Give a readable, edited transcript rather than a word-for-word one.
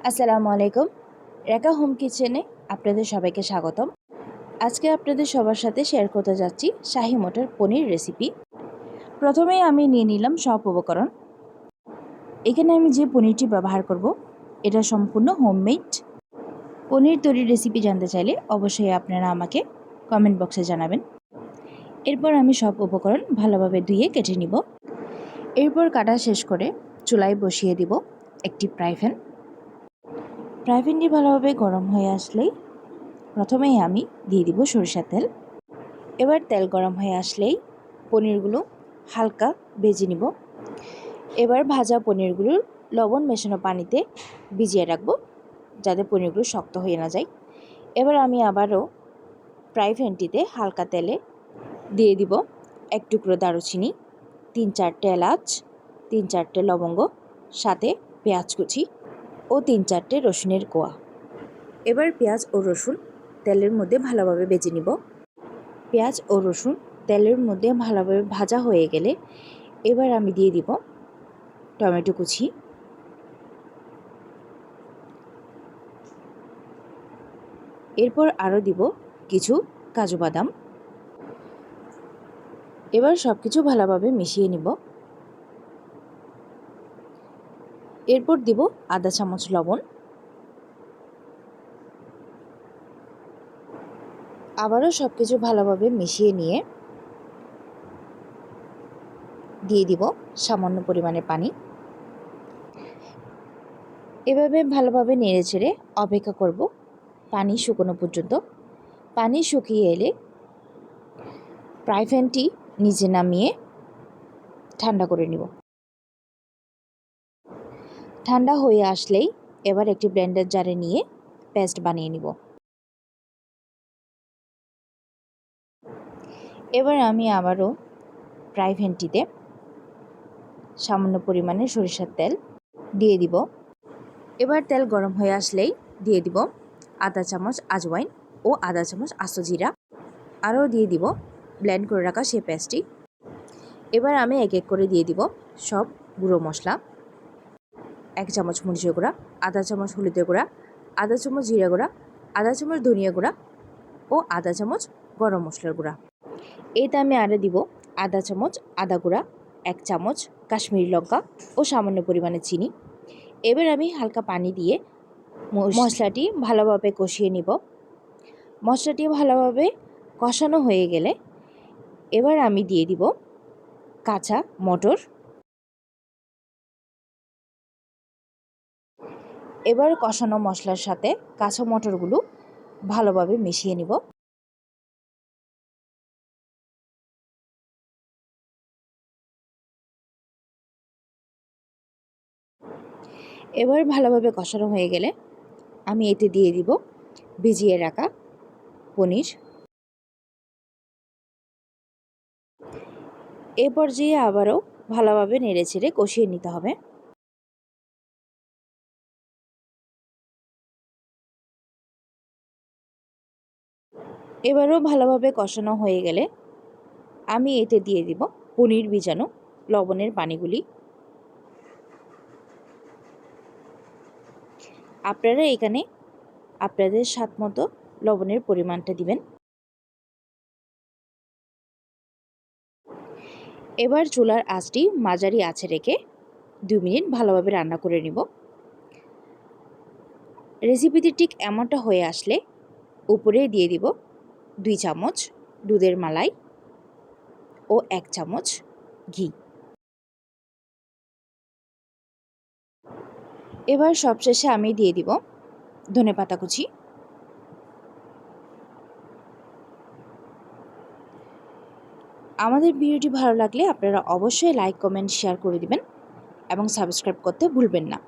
আসসালামু আলাইকুম। রেখা হোম কিচেনে আপনাদের সবাইকে স্বাগতম। আজকে আপনাদের সবার সাথে শেয়ার করতে যাচ্ছি শাহি মটর পনির রেসিপি। প্রথমেই আমি নিয়ে নিলাম সব উপকরণ। এখানে আমি যে পনিরটি ব্যবহার করব এটা সম্পূর্ণ হোমমেড। পনির তৈরির রেসিপি জানতে চাইলে অবশ্যই আপনারা আমাকে কমেন্ট বক্সে জানাবেন। এরপর আমি সব উপকরণ ভালোভাবে ধুয়ে কেটে নিব। এরপর কাটা শেষ করে চুলায় বসিয়ে দিব একটি ফ্রাই প্যানটি ভালোভাবে গরম হয়ে আসলেই প্রথমেই আমি দিয়ে দিব সরিষার তেল। এবার তেল গরম হয়ে আসলেই পনিরগুলো হালকা ভেজে নিব। এবার ভাজা পনিরগুলোর লবণ মেশানো পানিতে ভিজিয়ে রাখবো যাতে পনিরগুলো শক্ত হয়ে না যায়। এবার আমি আবারও ফ্রাই প্যানটিতে হালকা তেলে দিয়ে দিব এক টুকরো দারুচিনি, 3-4টে এলাচ, 3-4টে লবঙ্গ, সাথে পেঁয়াজ কুচি ও 3-4টে রসুনের কোয়া। এবার পেঁয়াজ ও রসুন তেলের মধ্যে ভালোভাবে ভেজে নিব। পেঁয়াজ ও রসুন তেলের মধ্যে ভালোভাবে ভাজা হয়ে গেলে এবার আমি দিয়ে দিব টমেটো কুচি, এরপর আরও দিব কিছু কাজু বাদাম। এবার সব কিছু ভালোভাবে মিশিয়ে নিব। এরপর দিব আধা চামচ লবণ, আবারও সব কিছু ভালোভাবে মিশিয়ে নিয়ে দিয়ে দিব সামান্য পরিমাণে পানি। এভাবে ভালোভাবে নেড়েচেড়ে অপেক্ষা করব পানি শুকনো পর্যন্ত। পানি শুকিয়ে এলে ফ্রাই প্যানটি নিচে নামিয়ে ঠান্ডা করে নিব। ঠান্ডা হয়ে আসলেই এবার একটি ব্লেন্ডার জারে নিয়ে পেস্ট বানিয়ে নিব। এবার আমি আবারও ফ্রাই প্যানটিতে সামান্য পরিমাণে সরিষার তেল দিয়ে দিব। এবার তেল গরম হয়ে আসলেই দিয়ে দিব আধা চামচ আজওয়াইন ও আধা চামচ আস্ত জিরা, আরও দিয়ে দিব ব্লেন্ড করে রাখা সেই পেস্টটি। এবার আমি এক এক করে দিয়ে দিব সব গুঁড়ো মশলা। 1 চামচ মরিচের গুঁড়া, আধা চামচ হলুদের গুঁড়া, আধা চামচ জিরা গুঁড়া, আধা চামচ ধনিয়া গুঁড়া ও আধা চামচ গরম মশলার গুঁড়া। এতে আমি আরও দিব আধা চামচ আদা গুঁড়া, 1 চামচ কাশ্মীরি লঙ্কা ও সামান্য পরিমাণে চিনি। এবার আমি হালকা পানি দিয়ে মশলাটি ভালোভাবে কষিয়ে নিব। মশলাটি ভালোভাবে কষানো হয়ে গেলে এবার আমি দিয়ে দিব কাঁচা মটর। এবার কষানো মশলার সাথে কাঁচা মটরগুলো ভালোভাবে মিশিয়ে নিব। এবার ভালোভাবে কষানো হয়ে গেলে আমি এতে দিয়ে দিব ভিজিয়ে রাখা পনির। এ পর্যায়ে আবারও ভালোভাবে নেড়েচেড়ে কষিয়ে নিতে হবে। এবারও ভালোভাবে কষানো হয়ে গেলে আমি এতে দিয়ে দিব পনির ভিজানো লবণের পানিগুলি। আপনারা এখানে আপনাদের স্বাদ মতো লবণের পরিমাণটা দিবেন। এবার চুলার আঁচটি মাঝারি আঁচে রেখে 2 মিনিট ভালোভাবে রান্না করে নিব। রেসিপিটি ঠিক এমনটা হয়ে আসলে উপরে দিয়ে দিব 2 চামচ দুধের মালাই ও 1 চামচ ঘি। এবার সবশেষে আমি দিয়ে দিব ধনেপাতা কুচি। আমাদের ভিডিওটি ভালো লাগলে আপনারা অবশ্যই লাইক, কমেন্ট, শেয়ার করে দিবেন এবং সাবস্ক্রাইব করতে ভুলবেন না।